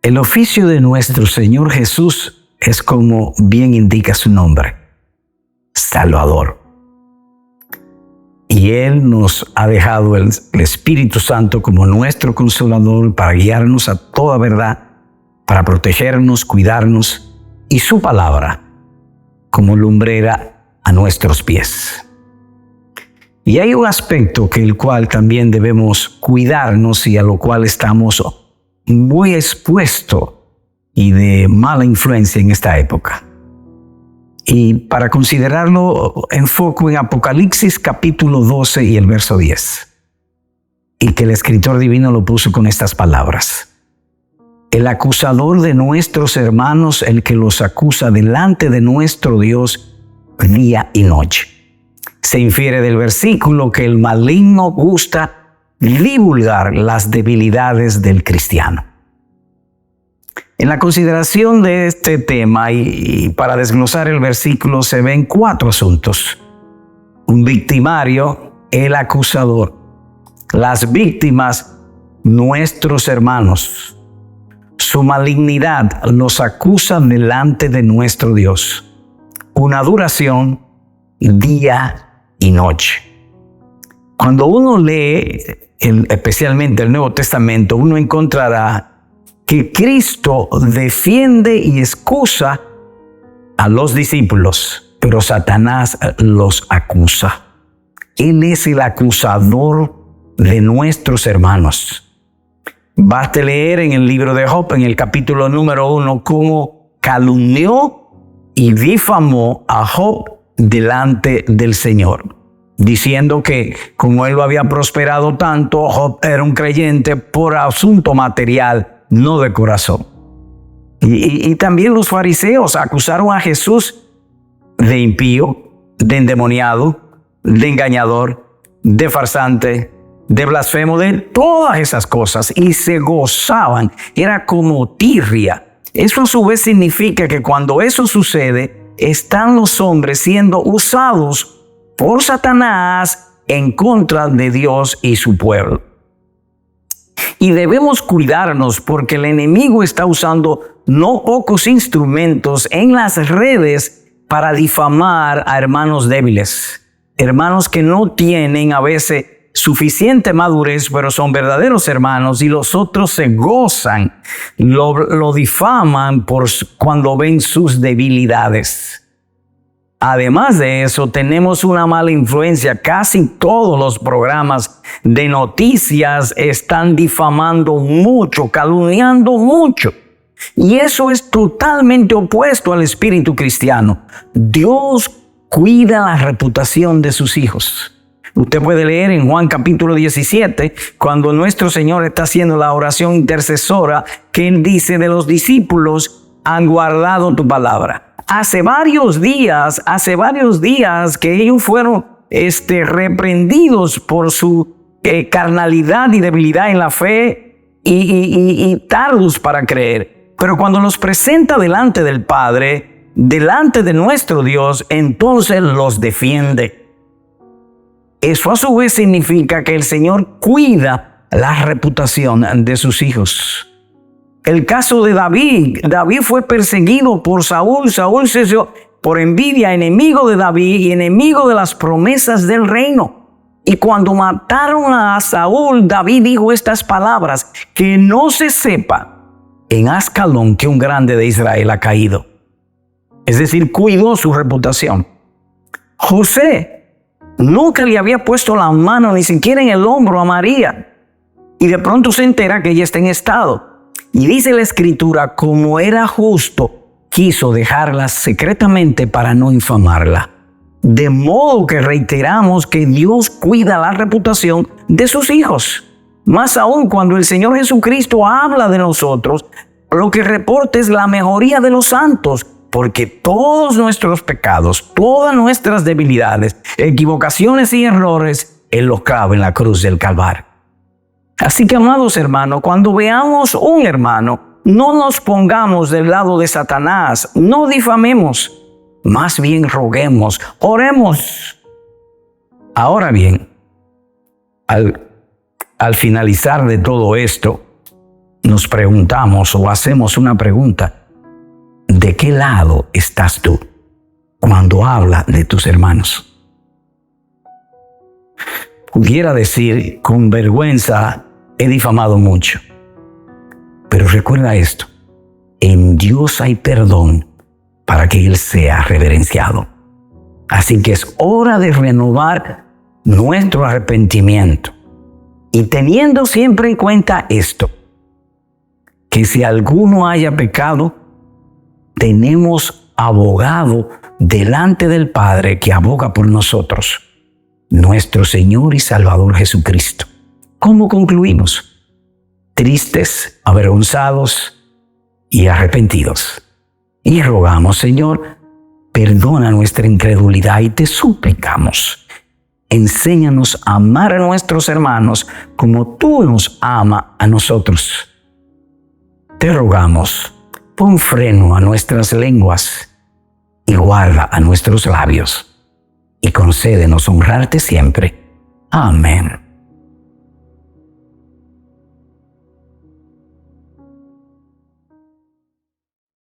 El oficio de nuestro Señor Jesús es como bien indica su nombre, Salvador. Y Él nos ha dejado el Espíritu Santo como nuestro consolador para guiarnos a toda verdad, para protegernos, cuidarnos, y su palabra como lumbrera a nuestros pies. Y hay un aspecto que el cual también debemos cuidarnos y a lo cual estamos muy expuestos y de mala influencia en esta época. Y para considerarlo, enfoco en Apocalipsis capítulo 12 y el verso 10. Y que el escritor divino lo puso con estas palabras. El acusador de nuestros hermanos, el que los acusa delante de nuestro Dios día y noche. Se infiere del versículo que el maligno gusta divulgar las debilidades del cristiano. En la consideración de este tema y para desglosar el versículo se ven 4 asuntos. Un victimario, el acusador. Las víctimas, nuestros hermanos. Su malignidad los acusa delante de nuestro Dios. Una duración, día y noche. Cuando uno lee, especialmente el Nuevo Testamento, uno encontrará que Cristo defiende y excusa a los discípulos, pero Satanás los acusa. Él es el acusador de nuestros hermanos. Basta leer en el libro de Job, en el capítulo número 1, cómo calumnió y difamó a Job delante del Señor, diciendo que como él lo había prosperado tanto, Job era un creyente por asunto material, no de corazón. Y también los fariseos acusaron a Jesús de impío, de endemoniado, de engañador, de farsante, de blasfemo, de todas esas cosas, y se gozaban. Era como tirria. Eso a su vez significa que cuando eso sucede, están los hombres siendo usados por Satanás en contra de Dios y su pueblo. Y debemos cuidarnos porque el enemigo está usando no pocos instrumentos en las redes para difamar a hermanos débiles. Hermanos que no tienen a veces suficiente madurez, pero son verdaderos hermanos y los otros se gozan, lo difaman por cuando ven sus debilidades. Además de eso, tenemos una mala influencia. Casi todos los programas de noticias están difamando mucho, calumniando mucho. Y eso es totalmente opuesto al espíritu cristiano. Dios cuida la reputación de sus hijos. Usted puede leer en Juan capítulo 17, cuando nuestro Señor está haciendo la oración intercesora, que Él dice de los discípulos, han guardado tu palabra. Hace varios días que ellos fueron reprendidos por su carnalidad y debilidad en la fe y tardos para creer. Pero cuando los presenta delante del Padre, delante de nuestro Dios, entonces los defiende. Eso a su vez significa que el Señor cuida la reputación de sus hijos. El caso de David fue perseguido por Saúl. Saúl se hizo por envidia enemigo de David y enemigo de las promesas del reino. Y cuando mataron a Saúl, David dijo estas palabras: que no se sepa en Ascalón que un grande de Israel ha caído. Es decir, cuidó su reputación. José nunca le había puesto la mano ni siquiera en el hombro a María. Y de pronto se entera que ella está en estado. Y dice la Escritura, como era justo, quiso dejarla secretamente para no infamarla. De modo que reiteramos que Dios cuida la reputación de sus hijos. Más aún cuando el Señor Jesucristo habla de nosotros, lo que reporta es la mejoría de los santos, porque todos nuestros pecados, todas nuestras debilidades, equivocaciones y errores, Él los clava en la cruz del Calvario. Así que, amados hermanos, cuando veamos un hermano, no nos pongamos del lado de Satanás, no difamemos, más bien roguemos, oremos. Ahora bien, al finalizar de todo esto, nos preguntamos o hacemos una pregunta: ¿de qué lado estás tú cuando habla de tus hermanos? Pudiera decir, con vergüenza he difamado mucho. Pero recuerda esto: en Dios hay perdón para que Él sea reverenciado. Así que es hora de renovar nuestro arrepentimiento. Y teniendo siempre en cuenta esto, que si alguno haya pecado, tenemos abogado delante del Padre que aboga por nosotros, nuestro Señor y Salvador Jesucristo. ¿Cómo concluimos? Tristes, avergonzados y arrepentidos. Y rogamos, Señor, perdona nuestra incredulidad y te suplicamos: enséñanos a amar a nuestros hermanos como tú nos amas a nosotros. Te rogamos, pon freno a nuestras lenguas y guarda a nuestros labios, y concédenos honrarte siempre. Amén.